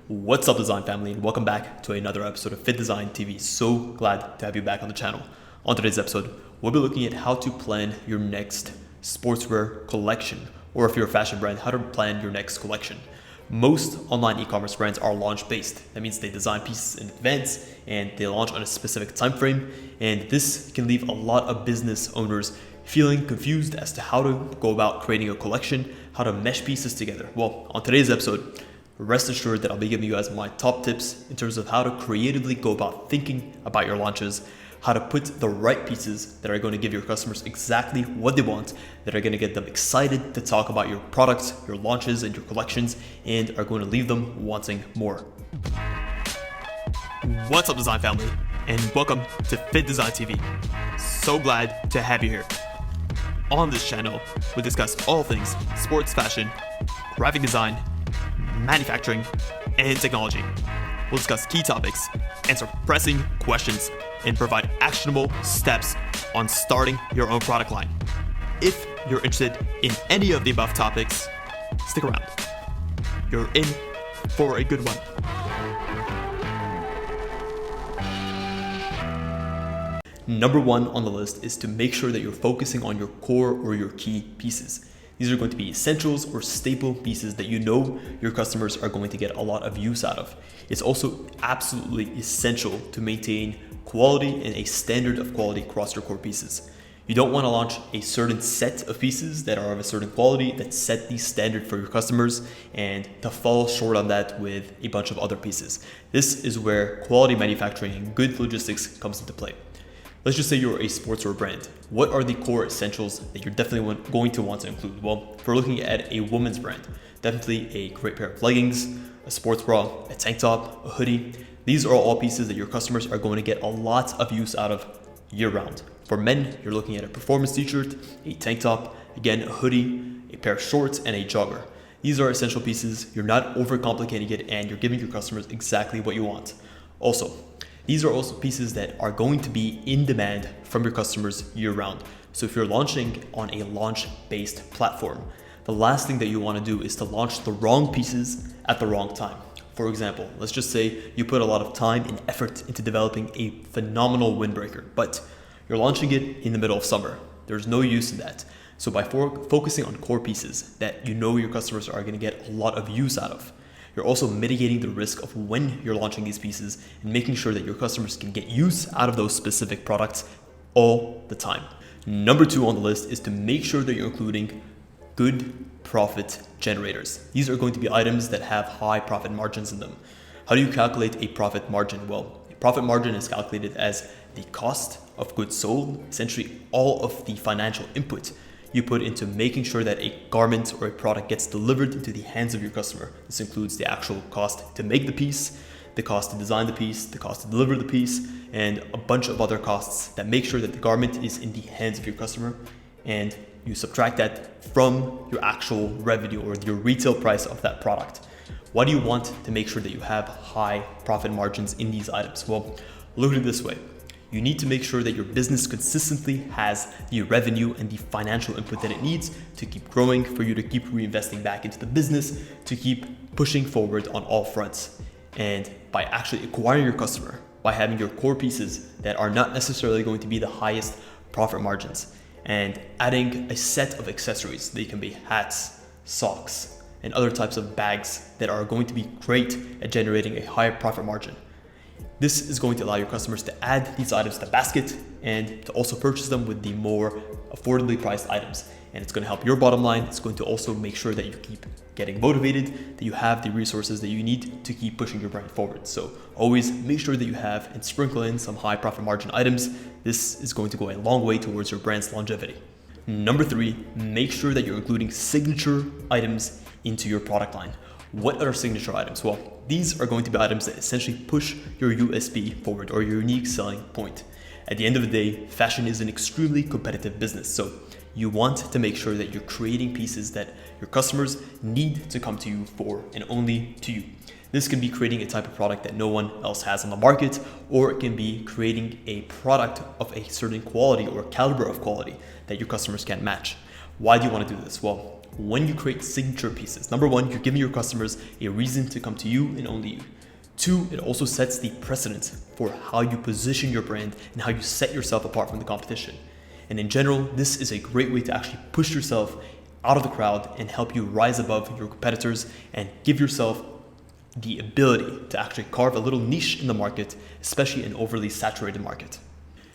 What's up, design family, and welcome back to another episode of Fittdesign TV. So glad to have you back on the channel. On today's episode, we'll be looking at how to plan your next sportswear collection, or if you're a fashion brand, how to plan your next collection. Most online e-commerce brands are launch-based. That means they design pieces in advance and they launch on a specific time frame, and this can leave a lot of business owners feeling confused as to how to go about creating a collection, how to mesh pieces together. Well, on today's episode, rest assured that I'll be giving you guys my top tips in terms of how to creatively go about thinking about your launches, how to put the right pieces that are going to give your customers exactly what they want, that are going to get them excited to talk about your products, your launches, and your collections, and are going to leave them wanting more. What's up, design family, and welcome to Fittdesign TV. So glad to have you here. On this channel, we discuss all things sports fashion, graphic design, manufacturing, and technology. We'll discuss key topics, answer pressing questions, and provide actionable steps on starting your own product line. If you're interested in any of the above topics, stick around. You're in for a good one. Number one on the list is to make sure that you're focusing on your core or your key pieces. These are going to be essentials or staple pieces that you know your customers are going to get a lot of use out of. It's also absolutely essential to maintain quality and a standard of quality across your core pieces. You don't want to launch a certain set of pieces that are of a certain quality that set the standard for your customers and to fall short on that with a bunch of other pieces. This is where quality manufacturing and good logistics comes into play. Let's just say you're a sportswear brand. What are the core essentials that you're definitely going to want to include? Well, if we're looking at a women's brand, definitely a great pair of leggings, a sports bra, a tank top, a hoodie. These are all pieces that your customers are going to get a lot of use out of year round. For men, you're looking at a performance t-shirt, a tank top, again, a hoodie, a pair of shorts, and a jogger. These are essential pieces. You're not overcomplicating it, and you're giving your customers exactly what you want. Also, these are also pieces that are going to be in demand from your customers year round. So if you're launching on a launch-based platform, the last thing that you want to do is to launch the wrong pieces at the wrong time. For example, let's just say you put a lot of time and effort into developing a phenomenal windbreaker, but you're launching it in the middle of summer. There's no use in that. So by focusing on core pieces that you know your customers are going to get a lot of use out of, you're also mitigating the risk of when you're launching these pieces and making sure that your customers can get use out of those specific products all the time. Number two on the list is to make sure that you're including good profit generators. These are going to be items that have high profit margins in them. How do you calculate a profit margin? Well, a profit margin is calculated as the cost of goods sold, essentially all of the financial input you put into making sure that a garment or a product gets delivered into the hands of your customer. This includes the actual cost to make the piece, the cost to design the piece, the cost to deliver the piece, and a bunch of other costs that make sure that the garment is in the hands of your customer, and you subtract that from your actual revenue or your retail price of that product. Why do you want to make sure that you have high profit margins in these items? Well, look at it this way. You need to make sure that your business consistently has the revenue and the financial input that it needs to keep growing, for you to keep reinvesting back into the business, to keep pushing forward on all fronts. And by actually acquiring your customer, by having your core pieces that are not necessarily going to be the highest profit margins, and adding a set of accessories, they can be hats, socks, and other types of bags that are going to be great at generating a higher profit margin. This is going to allow your customers to add these items to the basket and to also purchase them with the more affordably priced items. And it's going to help your bottom line. It's going to also make sure that you keep getting motivated, that you have the resources that you need to keep pushing your brand forward. So always make sure that you have and sprinkle in some high profit margin items. This is going to go a long way towards your brand's longevity. Number three, make sure that you're including signature items into your product line. What are signature items? Well, these are going to be items that essentially push your USP forward, or your unique selling point. At the end of the day, fashion is an extremely competitive business. So you want to make sure that you're creating pieces that your customers need to come to you for, and only to you. This can be creating a type of product that no one else has on the market, or it can be creating a product of a certain quality or caliber of quality that your customers can't match. Why do you want to do this? Well, when you create signature pieces. Number one, you're giving your customers a reason to come to you and only you. Two, it also sets the precedent for how you position your brand and how you set yourself apart from the competition. And in general, this is a great way to actually push yourself out of the crowd and help you rise above your competitors and give yourself the ability to actually carve a little niche in the market, especially an overly saturated market.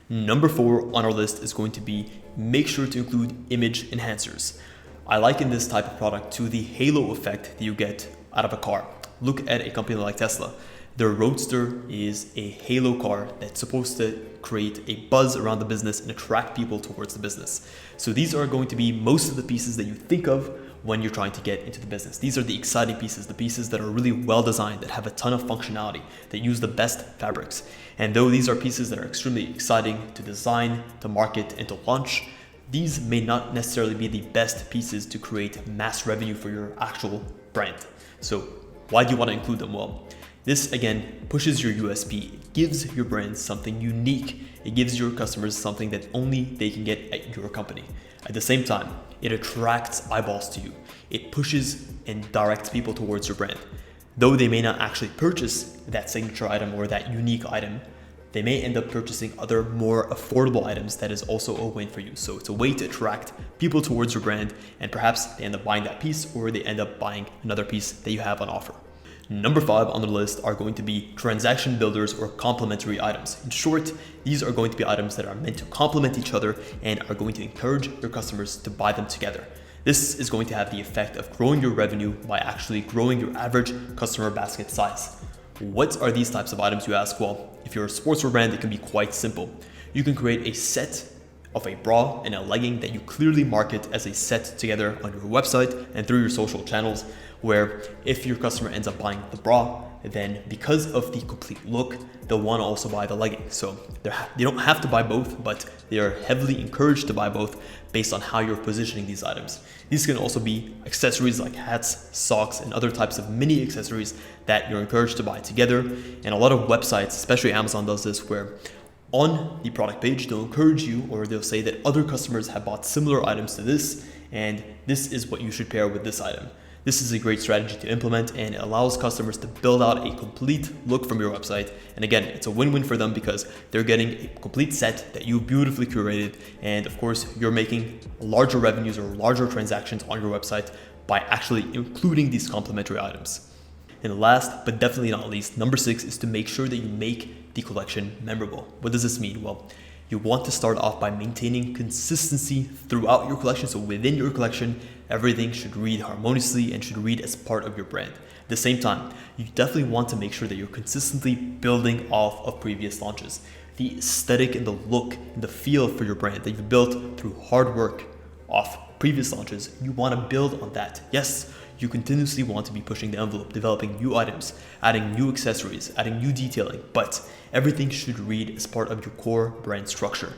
Number 4 on our list is going to be make sure to include image enhancers. I liken this type of product to the halo effect that you get out of a car. Look at a company like Tesla. Their Roadster is a halo car that's supposed to create a buzz around the business and attract people towards the business. So these are going to be most of the pieces that you think of when you're trying to get into the business. These are the exciting pieces, the pieces that are really well designed, that have a ton of functionality, that use the best fabrics. And though these are pieces that are extremely exciting to design, to market, and to launch, these may not necessarily be the best pieces to create mass revenue for your actual brand. So why do you want to include them? Well, this again pushes your USP. It gives your brand something unique. It gives your customers something that only they can get at your company. At the same time, it attracts eyeballs to you. It pushes and directs people towards your brand. Though they may not actually purchase that signature item or that unique item, they may end up purchasing other more affordable items that is also a win for you. So it's a way to attract people towards your brand, and perhaps they end up buying that piece or they end up buying another piece that you have on offer. Number 5 on the list are going to be transaction builders or complementary items. In short, these are going to be items that are meant to complement each other and are going to encourage your customers to buy them together. This is going to have the effect of growing your revenue by actually growing your average customer basket size. What are these types of items, you ask? Well, if you're a sportswear brand, it can be quite simple. You can create a set of a bra and a legging that you clearly market as a set together on your website and through your social channels, where if your customer ends up buying the bra, then because of the complete look, they'll want to also buy the legging. So they don't have to buy both, but they are heavily encouraged to buy both based on how you're positioning these items. These can also be accessories like hats, socks, and other types of mini accessories that you're encouraged to buy together. And a lot of websites, especially Amazon, does this, where on the product page, they'll encourage you, or they'll say that other customers have bought similar items to this, and this is what you should pair with this item. This is a great strategy to implement, and it allows customers to build out a complete look from your website. And again, it's a win-win for them because they're getting a complete set that you beautifully curated. And of course, you're making larger revenues or larger transactions on your website by actually including these complementary items. And last, but definitely not least, number 6 is to make sure that you make the collection memorable. What does this mean? Well, you want to start off by maintaining consistency throughout your collection. So within your collection, everything should read harmoniously and should read as part of your brand. At the same time, you definitely want to make sure that you're consistently building off of previous launches. The aesthetic and the look and the feel for your brand that you've built through hard work off previous launches, you want to build on that. Yes, you continuously want to be pushing the envelope, developing new items, adding new accessories, adding new detailing, but everything should read as part of your core brand structure.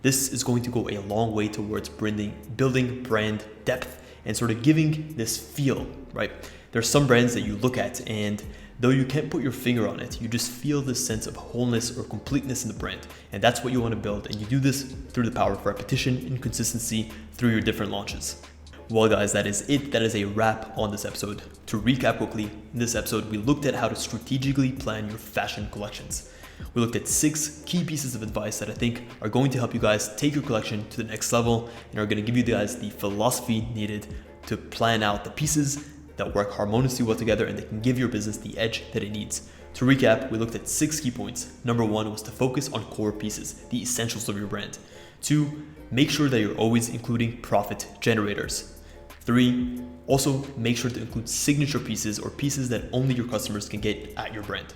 This is going to go a long way towards building brand depth and sort of giving this feel, right? There's some brands that you look at, and though you can't put your finger on it, you just feel this sense of wholeness or completeness in the brand. And that's what you want to build. And you do this through the power of repetition and consistency through your different launches. Well guys, that is it. That is a wrap on this episode. To recap quickly, in this episode, we looked at how to strategically plan your fashion collections. We looked at 6 key pieces of advice that I think are going to help you guys take your collection to the next level and are going to give you guys the philosophy needed to plan out the pieces that work harmoniously well together and that can give your business the edge that it needs. To recap, we looked at 6 key points. Number 1 was to focus on core pieces, the essentials of your brand. 2, make sure that you're always including profit generators. 3, also make sure to include signature pieces or pieces that only your customers can get at your brand.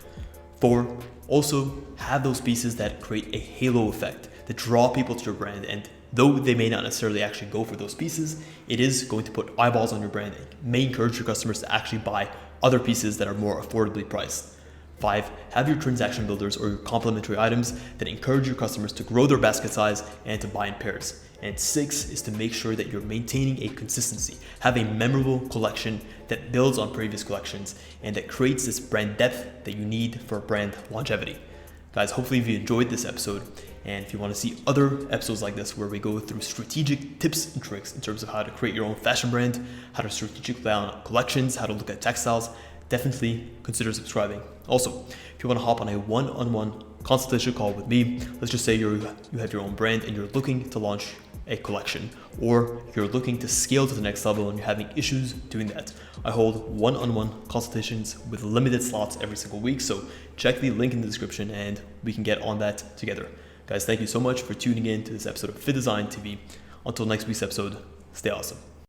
4, also have those pieces that create a halo effect, that draw people to your brand, and though they may not necessarily actually go for those pieces, it is going to put eyeballs on your brand and may encourage your customers to actually buy other pieces that are more affordably priced. 5, have your transaction builders or your complementary items that encourage your customers to grow their basket size and to buy in pairs. And 6 is to make sure that you're maintaining a consistency. Have a memorable collection that builds on previous collections and that creates this brand depth that you need for brand longevity. Guys, hopefully you enjoyed this episode. And if you want to see other episodes like this where we go through strategic tips and tricks in terms of how to create your own fashion brand, how to strategically plan out collections, how to look at textiles, definitely consider subscribing. Also, if you want to hop on a one-on-one consultation call with me, let's just say you have your own brand and you're looking to launch a collection, or you're looking to scale to the next level and you're having issues doing that. I hold one-on-one consultations with limited slots every single week, so check the link in the description and we can get on that together. Guys, thank you so much for tuning in to this episode of Fittdesign TV. Until next week's episode, stay awesome.